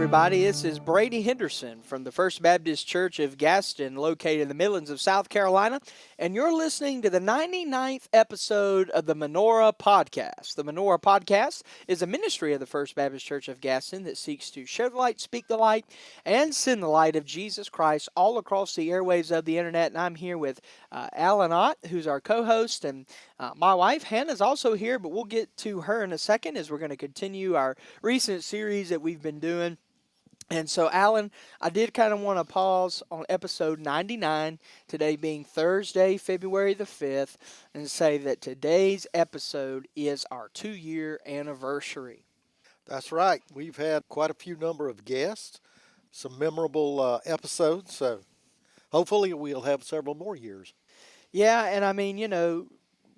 everybody. This is Brady Henderson from the First Baptist Church of Gaston, located in the Midlands of South Carolina, and you're listening to the 99th episode of the Menorah Podcast. The Menorah Podcast is a ministry of the First Baptist Church of Gaston that seeks to share the light, speak the light, and send the light of Jesus Christ all across the airwaves of the internet. And I'm here with Alan Ott, who's our co-host, and my wife, Hannah's also here, but we'll get to her in a second as we're going to continue our recent series that we've been doing. And so, Alan, I did kind of want to pause on episode 99, today being Thursday, February the 5th, and say that today's episode is our 2-year anniversary. That's right. We've had quite a few number of guests, some memorable episodes, so hopefully we'll have several more years. Yeah, and I mean,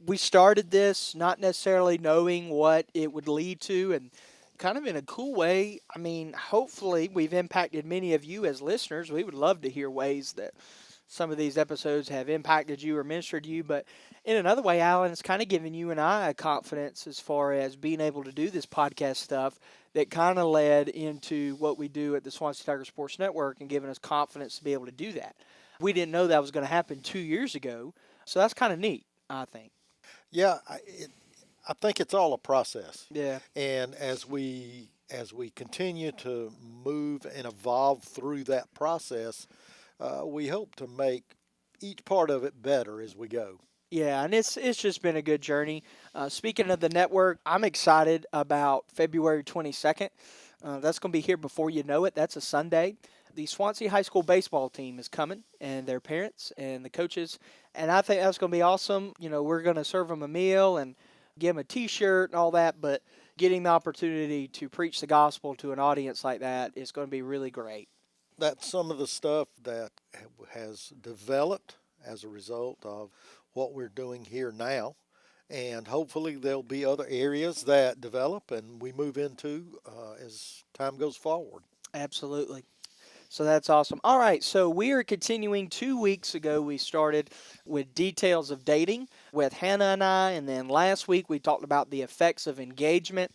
we started this not necessarily knowing what it would lead to, and kind of in a cool way. I mean, hopefully we've impacted many of you as listeners. We would love to hear ways that some of these episodes have impacted you or ministered to you. But in another way, Alan, it's kind of giving you and I a confidence as far as being able to do this podcast stuff that kind of led into what we do at the Swansea Tiger Sports Network and giving us confidence to be able to do that. We didn't know that was going to happen 2 years ago. So that's kind of neat, I think. Yeah, I think it's all a process. Yeah. And as we continue to move and evolve through that process, we hope to make each part of it better as we go. Yeah, and it's just been a good journey. Speaking of the network, I'm excited about February 22nd. That's going to be here before you know it. That's a Sunday. The Swansea High School baseball team is coming, and their parents and the coaches, and I think that's going to be awesome. We're going to serve them a meal and give them a T-shirt and all that, but getting the opportunity to preach the gospel to an audience like that is going to be really great. That's some of the stuff that has developed as a result of what we're doing here now, and hopefully there'll be other areas that develop and we move into as time goes forward. Absolutely. So that's awesome. All right, so we are continuing. 2 weeks ago, we started with details of dating with Hannah and I, and then last week we talked about the effects of engagement.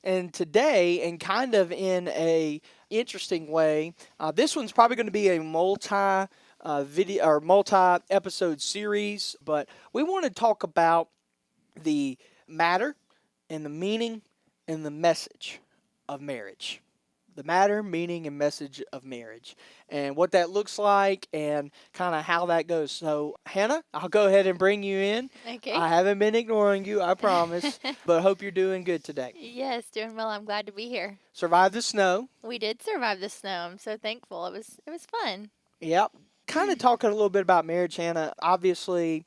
And today, and kind of in a interesting way, this one's probably going to be a multi-video or multi-episode series, but we want to talk about the matter and the meaning and the message of marriage. The matter, meaning, and message of marriage, and what that looks like, and kind of how that goes. So, Hannah, I'll go ahead and bring you in. Okay. I haven't been ignoring you, I promise, but hope you're doing good today. Yes, doing well. I'm glad to be here. Survived the snow. We did survive the snow. I'm so thankful. It was fun. Yep. Kind of talking a little bit about marriage, Hannah. Obviously,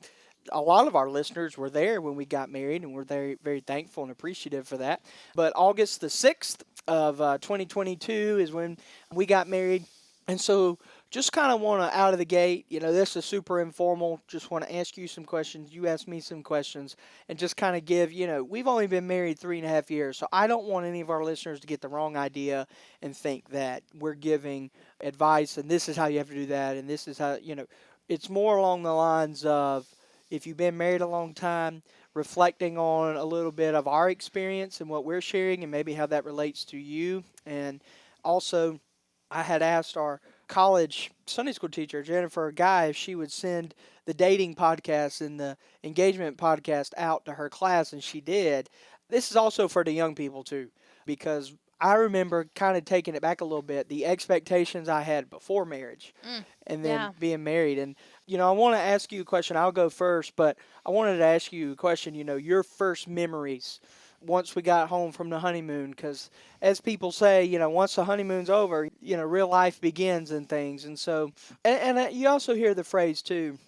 a lot of our listeners were there when we got married, and we're very, very thankful and appreciative for that. But August the 6th of 2022 is when we got married. And so just kind of want to, out of the gate, this is super informal. Just want to ask you some questions. You ask me some questions, and just kind of give, we've only been married 3.5 years. So I don't want any of our listeners to get the wrong idea and think that we're giving advice and this is how you have to do that. And this is how, it's more along the lines of, if you've been married a long time, reflecting on a little bit of our experience and what we're sharing and maybe how that relates to you. And also, I had asked our college Sunday school teacher, Jennifer Guy, if she would send the dating podcast and the engagement podcast out to her class, and she did. This is also for the young people, too, because I remember kind of taking it back a little bit, the expectations I had before marriage and then being married. And, I want to ask you a question. I'll go first, but I wanted to ask you a question, your first memories once we got home from the honeymoon, because as people say, once the honeymoon's over, real life begins and things. And so, and you also hear the phrase, too,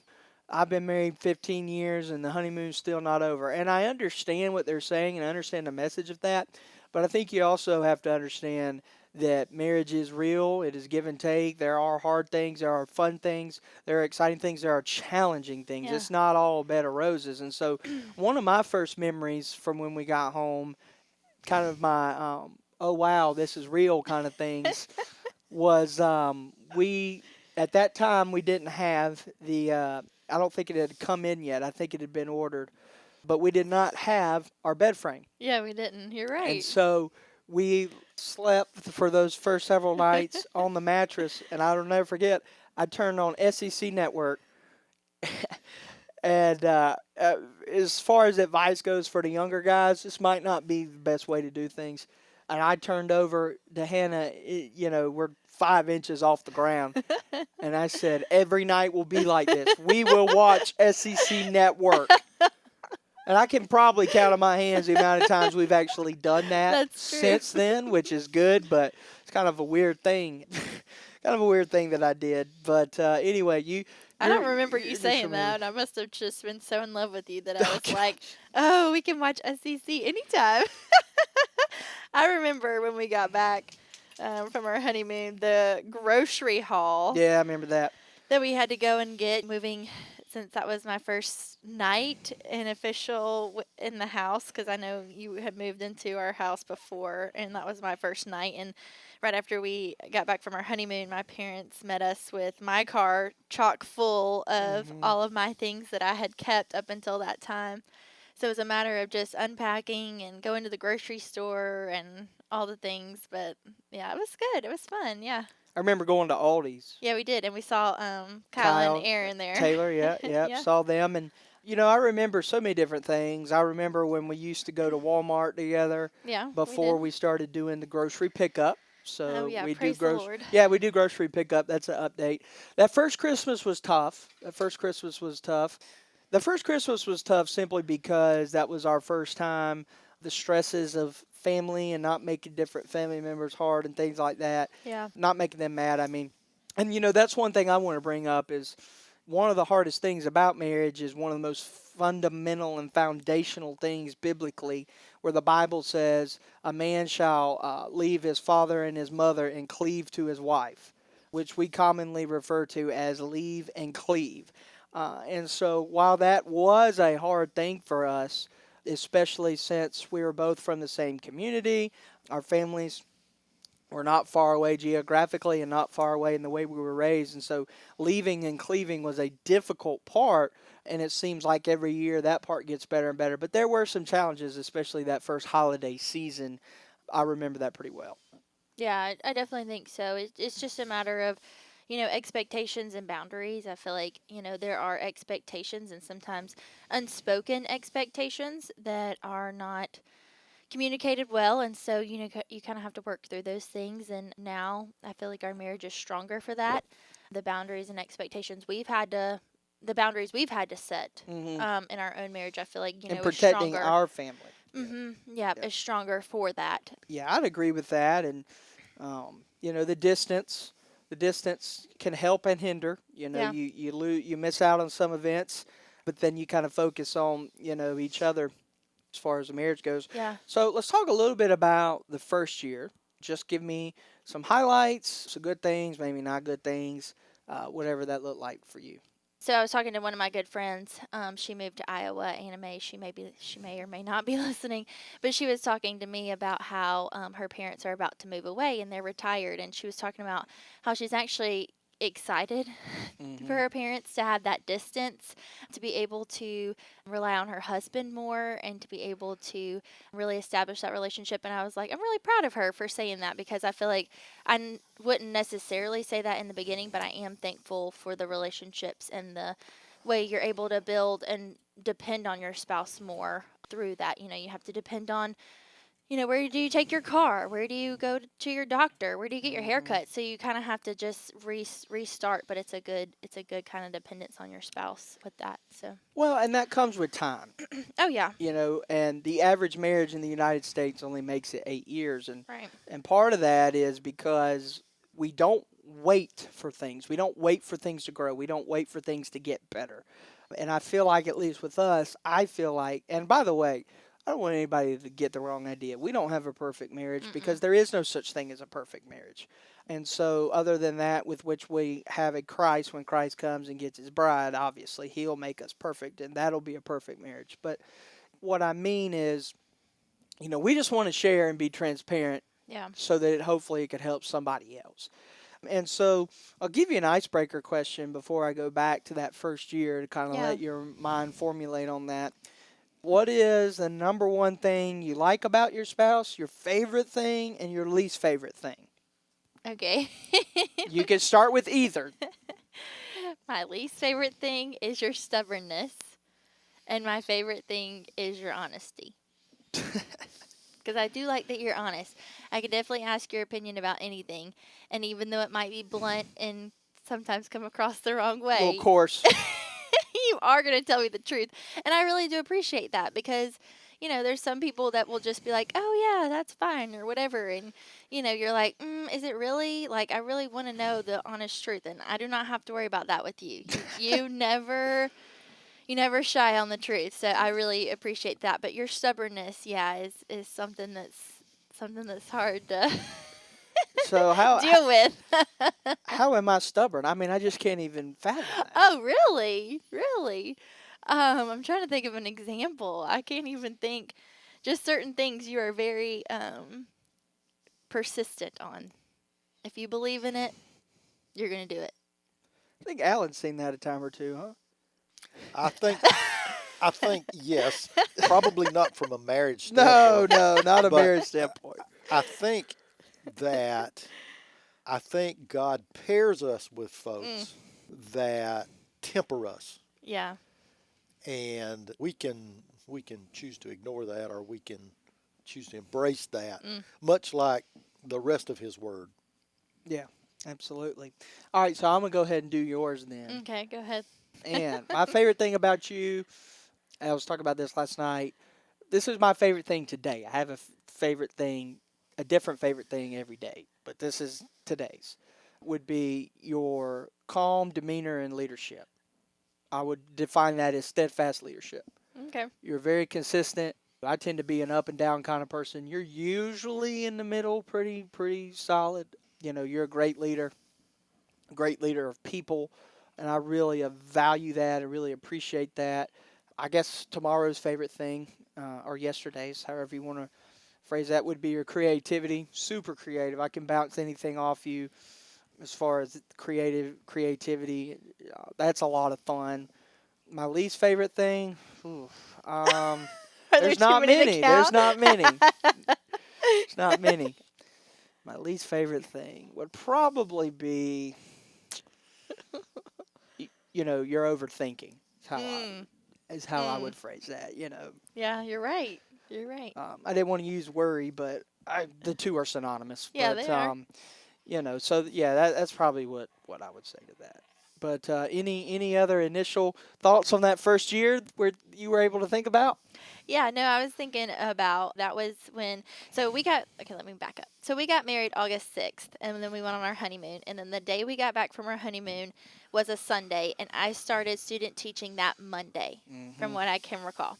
I've been married 15 years and the honeymoon's still not over. And I understand what they're saying, and I understand the message of that. But I think you also have to understand that marriage is real. It is give and take. There are hard things. There are fun things. There are exciting things. There are challenging things. Yeah. It's not all a bed of roses. And so one of my first memories from when we got home, kind of my, oh, wow, this is real kind of things, was we, at that time, we didn't have the, I don't think it had come in yet. I think it had been ordered. But we did not have our bed frame. Yeah, we didn't. You're right. And so we Slept for those first several nights on the mattress, and I'll never forget. I turned on SEC Network, and as far as advice goes for the younger guys, this might not be the best way to do things. And I turned over to Hannah. We're 5 inches off the ground, and I said, "Every night will be like this. We will watch SEC Network." And I can probably count on my hands the amount of times we've actually done that That's true. since then, which is good, but it's kind of a weird thing. Kind of a weird thing that I did. But anyway, I don't you're- remember you're you just saying remembering- that. I must have just been so in love with you that I was gosh. like, oh, we can watch SEC anytime. I remember when we got back from our honeymoon, the grocery haul Yeah, I remember that. that we had to go and get moving, since that was my first night in official in the house, because I know you had moved into our house before, and that was my first night. And right after we got back from our honeymoon, my parents met us with my car chock full of all of my things that I had kept up until that time. So it was a matter of just unpacking and going to the grocery store and all the things. But yeah, it was good. It was fun. Yeah. I remember going to Aldi's. Yeah, we did. And we saw Kyle Kyle, and Aaron there. Taylor, yeah, Yeah. saw them. And, I remember so many different things. I remember when we used to go to Walmart together Yeah. before did. we started doing the grocery pickup. So Oh, yeah, we praise the Lord. Yeah, we do grocery pickup. That's an update. That first Christmas was tough. The first Christmas was tough simply because that was our first time. The stresses of family and not making different family members hard and things like that. Yeah. Not making them mad. I mean, and that's one thing I want to bring up is one of the hardest things about marriage is one of the most fundamental and foundational things biblically, where the Bible says a man shall leave his father and his mother and cleave to his wife, which we commonly refer to as leave and cleave. And so while that was a hard thing for us, especially since we were both from the same community, our families were not far away geographically and not far away in the way we were raised. And so leaving and cleaving was a difficult part. And it seems like every year that part gets better and better. But there were some challenges, especially that first holiday season. I remember that pretty well. Yeah, I definitely think so. It's just a matter of, expectations and boundaries. I feel like, there are expectations and sometimes unspoken expectations that are not communicated well. And so, you kind of have to work through those things. And now I feel like our marriage is stronger for that. The boundaries and expectations the boundaries we've had to set in our own marriage, I feel like, And is protecting stronger. our family. Yeah, is stronger for that. Yeah, I'd agree with that. And, the distance can help and hinder. Yeah. You miss out on some events, but then you kind of focus on, each other as far as the marriage goes. Yeah. So let's talk a little bit about the first year. Just give me some highlights, some good things, maybe not good things, whatever that looked like for you. So I was talking to one of my good friends. She moved to Iowa. Anna Mae. She may or may not be listening, but she was talking to me about how her parents are about to move away and they're retired. And she was talking about how she's actually excited for her parents to have that distance, to be able to rely on her husband more, and to be able to really establish that relationship. And I was like, I'm really proud of her for saying that, because I feel like I wouldn't necessarily say that in the beginning, but I am thankful for the relationships and the way you're able to build and depend on your spouse more through that. You have to depend on, where do you take your car? Where do you go to your doctor? Where do you get your hair cut? So you kind of have to just restart, but it's a good kind of dependence on your spouse with that. So. Well, and that comes with time. Oh yeah. And the average marriage in the United States only makes it 8 years. Right. And part of that is because we don't wait for things. We don't wait for things to grow. We don't wait for things to get better. And I feel like, at least with us, and by the way, I don't want anybody to get the wrong idea. We don't have a perfect marriage because there is no such thing as a perfect marriage. And so other than that, with which we have a Christ, when Christ comes and gets his bride, obviously he'll make us perfect, and that'll be a perfect marriage. But what I mean is, we just want to share and be transparent. Yeah. So that hopefully it could help somebody else. And so I'll give you an icebreaker question before I go back to that first year to kind of let your mind formulate on that. What is the number one thing you like about your spouse, your favorite thing, and your least favorite thing? Okay. You can start with either. My least favorite thing is your stubbornness, and my favorite thing is your honesty. Because I do like that you're honest. I could definitely ask your opinion about anything, and even though it might be blunt and sometimes come across the wrong Well, of way, course. you are going to tell me the truth. And I really do appreciate that because, there's some people that will just be like, oh, yeah, that's fine or whatever. And, you're like, is it really? Like, I really want to know the honest truth. And I do not have to worry about that with you. You never. You never shy on the truth, so I really appreciate that. But your stubbornness, yeah, is something that's hard to So how deal with. how am I stubborn? I mean, I just can't even fathom that. Oh, really? Really? I'm trying to think of an example. I can't even think. Just certain things you are very persistent on. If you believe in it, you're gonna do it. I think Alan's seen that a time or two, huh? I think yes, probably not from a marriage No, standpoint. no, not a But- marriage standpoint. I think that God pairs us with folks that temper us, Yeah. and we can choose to ignore that, or we can choose to embrace that, much like the rest of His Word. Yeah, absolutely. All right, so I'm going to go ahead and do yours then. Okay, go ahead. And my favorite thing about you, I was talking about this last night. This is my favorite thing today. I have a favorite thing, a different favorite thing every day, but this is today's. Would be your calm demeanor and leadership. I would define that as steadfast leadership. Okay. You're very consistent. I tend to be an up and down kind of person. You're usually in the middle, pretty solid. You're a great leader of people, and I really value that. I really appreciate that. I guess tomorrow's favorite thing, or yesterday's, however you want to phrase that, would be your creativity. Super creative. I can bounce anything off you as far as creativity. That's a lot of fun. My least favorite thing, Are there there's too not many to many. There's count? not many. There's not many. My least favorite thing would probably be, you're overthinking. Is how I would phrase that. Yeah, you're right. You're right. I didn't want to use worry, but the two are synonymous. Yeah, but, they are. So yeah, that's probably what I would say to that. But any other initial thoughts on that first year where you were able to think about? Yeah, no, I was thinking about that was when, so we got, okay, let me back up. So we got married August 6th, and then we went on our honeymoon. And then the day we got back from our honeymoon was a Sunday, and I started student teaching that Monday, from what I can recall.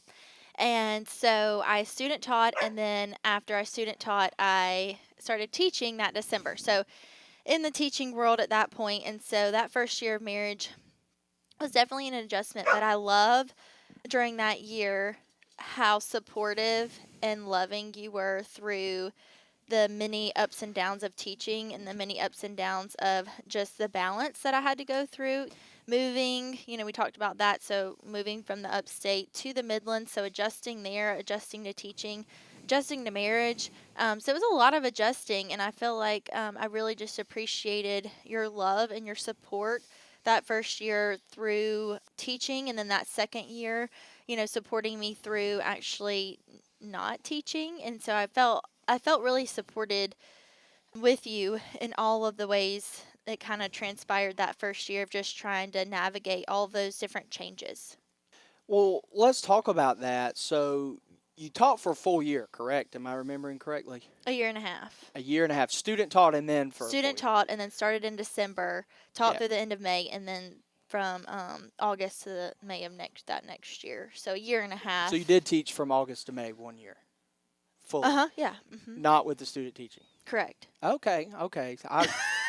And so I student taught, and then after I student taught, I started teaching that December. So in the teaching world at that point, and so that first year of marriage was definitely an adjustment, but I love during that year how supportive and loving you were through the many ups and downs of teaching and the many ups and downs of just the balance that I had to go through. Moving, we talked about that. So moving from the upstate to the Midlands, so adjusting there, adjusting to teaching, adjusting to marriage. So it was a lot of adjusting, and I feel like I really just appreciated your love and your support that first year through teaching, and then that second year, supporting me through actually not teaching. And so I felt really supported with you in all of the ways that kind of transpired that first year of just trying to navigate all of those different changes. Well, let's talk about that. So you taught for a full year, correct? Am I remembering correctly? A year and a half. A year and a half. Student taught and then for a Student full year. taught and then started in December, taught Yeah. through the end of May, and then from August to the May of next year. So a year and a half. So you did teach from August to May 1 year. Fully. Yeah. Not with the student teaching. Correct. Okay.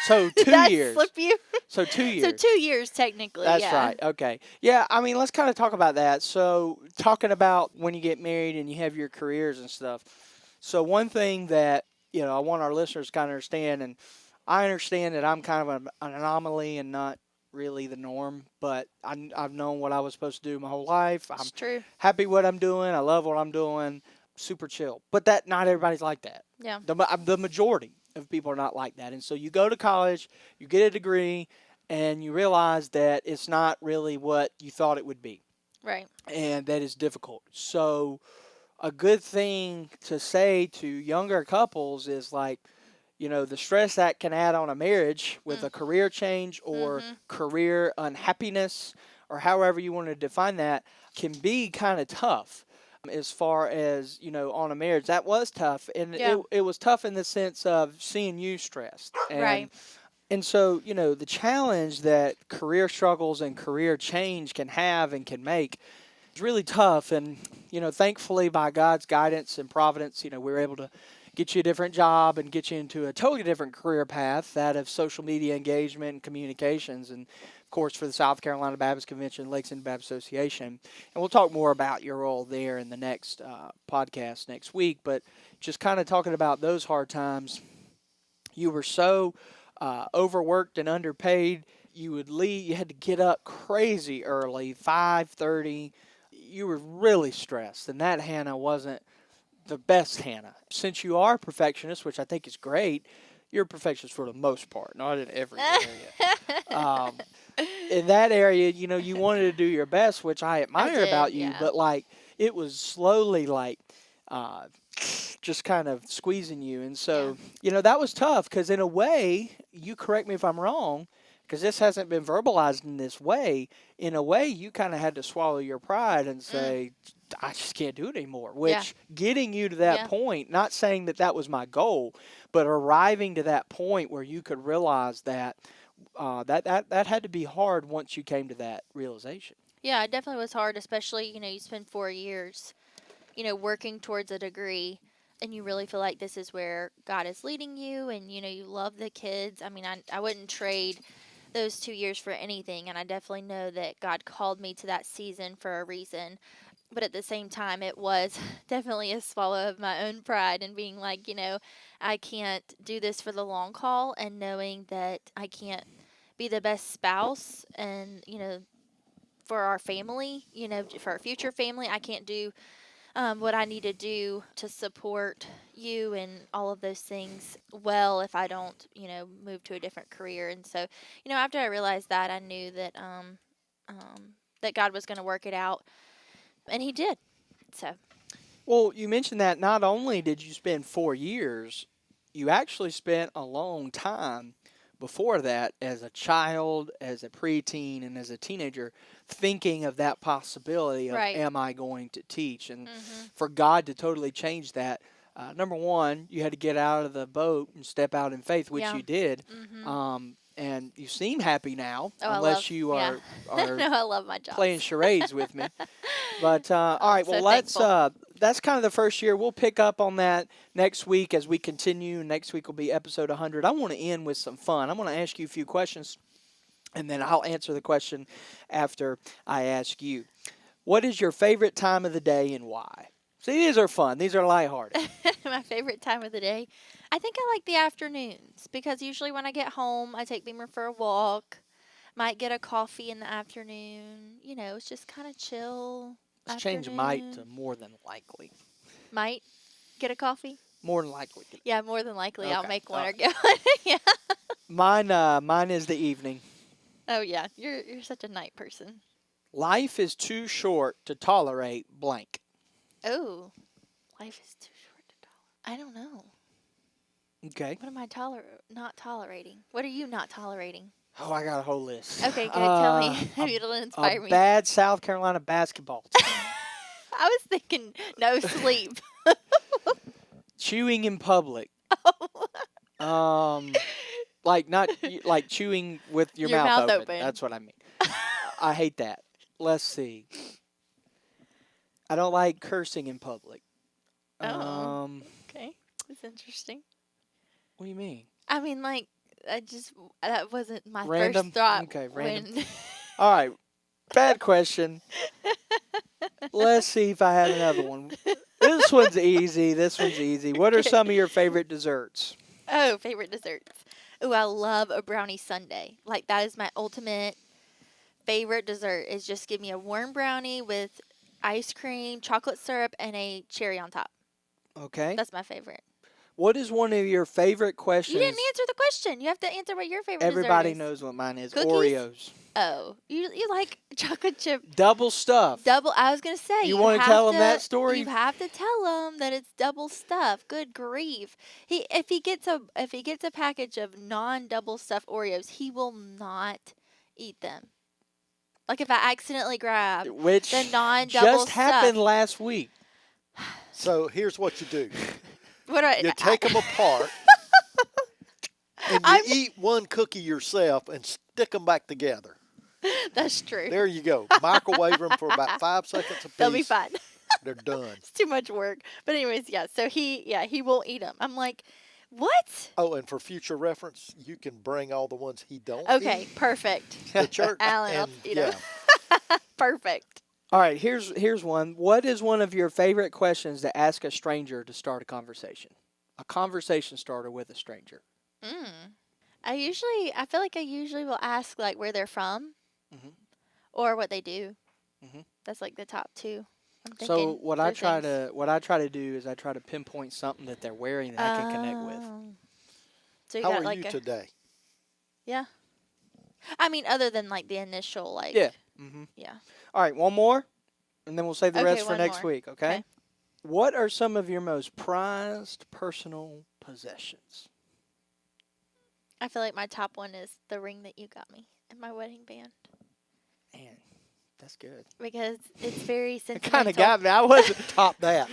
So Did 2 that years. slip you? So 2 years. So 2 years technically. That's yeah. right. Okay. Yeah, I mean, let's kind of talk about that. So, talking about when you get married and you have your careers and stuff. So, one thing that, I want our listeners to kind of understand, and I understand that I'm kind of an anomaly and not really the norm, but I've known what I was supposed to do my whole life. I'm It's true. happy what I'm doing. I love what I'm doing. Super chill. But that not everybody's like that. Yeah. The majority of people are not like that. And so you go to college, you get a degree, and you realize that it's not really what you thought it would be. Right. And that is difficult. So a good thing to say to younger couples is like, the stress that can add on a marriage with a career change or career unhappiness or however you want to define that can be kind of tough as far as, on a marriage. That was tough. And Yeah. it was tough in the sense of seeing you stressed. Right. And so, the challenge that career struggles and career change can have and can make is really tough. And, thankfully by God's guidance and providence, we were able to get you a different job and get you into a totally different career path, that of social media engagement and communications. And, of course, for the South Carolina Baptist Convention, Lakes End Baptist Association. And we'll talk more about your role there in the next podcast next week. But just kind of talking about those hard times, you were so overworked and underpaid. You would leave. You had to get up crazy early, 5:30. You were really stressed, and that Hannah wasn't the best Hannah. Since you are a perfectionist, which I think is great, you're a perfectionist for the most part, not in every area. In that area, you wanted to do your best, which I admire did, about you, yeah. but it was slowly just kind of squeezing you. And so, that was tough because in a way, you correct me if I'm wrong, because this hasn't been verbalized in this way. In a way, you kind of had to swallow your pride and say, I just can't do it anymore, which getting you to that point, not saying that was my goal, but arriving to that point where you could realize that that had to be hard once you came to that realization. Yeah, it definitely was hard, especially, you spend 4 years, working towards a degree, and you really feel like this is where God is leading you, and, you love the kids. I mean, I wouldn't trade those 2 years for anything, and I definitely know that God called me to that season for a reason. But at the same time, it was definitely a swallow of my own pride and being like, I can't do this for the long haul, and knowing that I can't be the best spouse and, for our family, for our future family, I can't do what I need to do to support you and all of those things well if I don't, move to a different career. And so, after I realized that, I knew that that God was going to work it out. And he did. So. Well, you mentioned that not only did you spend 4 years, you actually spent a long time before that as a child, as a preteen, and as a teenager thinking of that possibility of, am I going to teach? And for God to totally change that, number one, you had to get out of the boat and step out in faith, which you did. And you seem happy now, unless you are no, I love my job. Playing charades with me. But all right, well, that's kind of the first year. We'll pick up on that next week as we continue. Next week will be episode 100. I want to end with some fun. I'm going to ask you a few questions, and then I'll answer the question after I ask you. What is your favorite time of the day and why? See, these are fun. These are lighthearted. My favorite time of the day? I think I like the afternoons because usually when I get home, I take Beamer for a walk. Might get a coffee in the afternoon. It's just kind of chill. Let's change might to more than likely. Might get a coffee? More than likely. Yeah, more than likely. Okay. I'll make one or go. Yeah. Mine is the evening. Oh yeah, you're such a night person. Life is too short to tolerate blank. Oh, life is too short to tolerate. I don't know. Okay. What am I not tolerating? What are you not tolerating? Oh, I got a whole list. Okay, good. Tell me. Maybe it'll inspire me. Bad South Carolina basketball team. I was thinking no sleep. Chewing in public. Like chewing with your mouth open. That's what I mean. I hate that. Let's see. I don't like cursing in public. Okay. That's interesting. What do you mean? I mean, that wasn't my Random? first thought. Okay, random. All right. Bad question. Let's see if I have another one. This one's easy. What are some of your favorite desserts? Oh, favorite desserts. Oh, I love a brownie sundae. That is my ultimate favorite dessert is just give me a warm brownie with ice cream, chocolate syrup, and a cherry on top. Okay. That's my favorite. What is one of your favorite questions? You didn't answer the question. You have to answer what your favorite Everybody dessert is. knows what mine is. Cookies? Oreos. Oh, you like chocolate chip. Double stuff. Double. I was gonna say. You wanna have tell 'em that story? You have to tell them that it's double stuff. Good grief! If he gets a package of non-double stuff Oreos, he will not eat them. Like if I accidentally grab Which the non-double just happened stuff. last week. So here's what you do. What do I? You take them apart, and you eat one cookie yourself and stick them back together. That's true. There you go. Microwave them for about 5 seconds a piece. They'll be fine. They're done. It's too much work. But anyways, yeah. So he won't eat them. I'm like, what? Oh, and for future reference, you can bring all the ones he don't Okay, eat perfect. to church. Alan, I'll and, eat yeah. 'em. Perfect. All right, here's one. What is one of your favorite questions to ask a stranger to start a conversation? A conversation starter with a stranger. I feel like I usually will ask like where they're from, Mhm. or what they do. Mhm. That's like the top two. I'm So thinking what I those try things. to do is I try to pinpoint something that they're wearing that I can connect with. Oh. So you How got are like you a, today? yeah. I mean, other than like the initial like Yeah. Mm-hmm. yeah. All right, one more, and then we'll save the Okay, rest for one next more. week. Okay? Okay. What are some of your most prized personal possessions? I feel like my top one is the ring that you got me and my wedding band Man, that's good. because it's very It sentimental. kind of got me. I wasn't. Top that.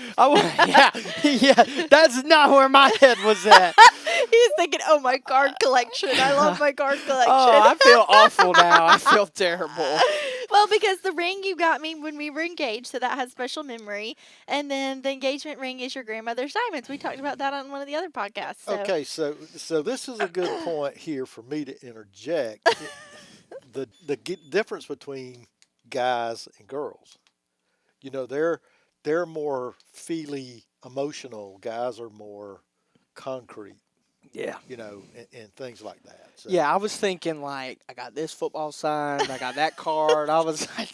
Yeah. That's not where my head was at. He's thinking, "Oh, my card collection! I love my card collection." Oh, I feel awful now. I feel terrible. Well, because the ring you got me when we were engaged, so that has special memory. And then the engagement ring is your grandmother's diamonds. We talked about that on one of the other podcasts. So. Okay, so this is a good point here for me to interject. The difference between guys and girls. You know, they're more feely, emotional. Guys are more concrete. Yeah. You know, and things like that. So. Yeah, I was thinking like I got this football signed, I got that card. I was like,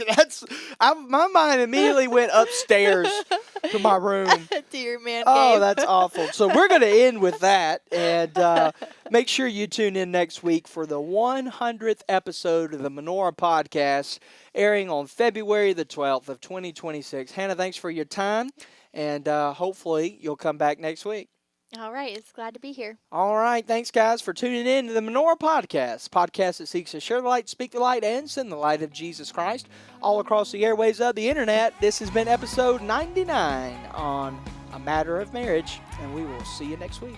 my mind immediately went upstairs to my room. To your man Oh, cave. that's awful. So we're going to end with that, and make sure you tune in next week for the 100th episode of the Menorah Podcast, airing on February the 12th of 2026. Hannah, thanks for your time, and hopefully you'll come back next week. All right, it's glad to be here. All right, thanks guys for tuning in to the Menorah Podcast that seeks to share the light, speak the light, and send the light of Jesus Christ all across the airways of the internet. This has been episode 99 on A Matter of Marriage, and we will see you next week.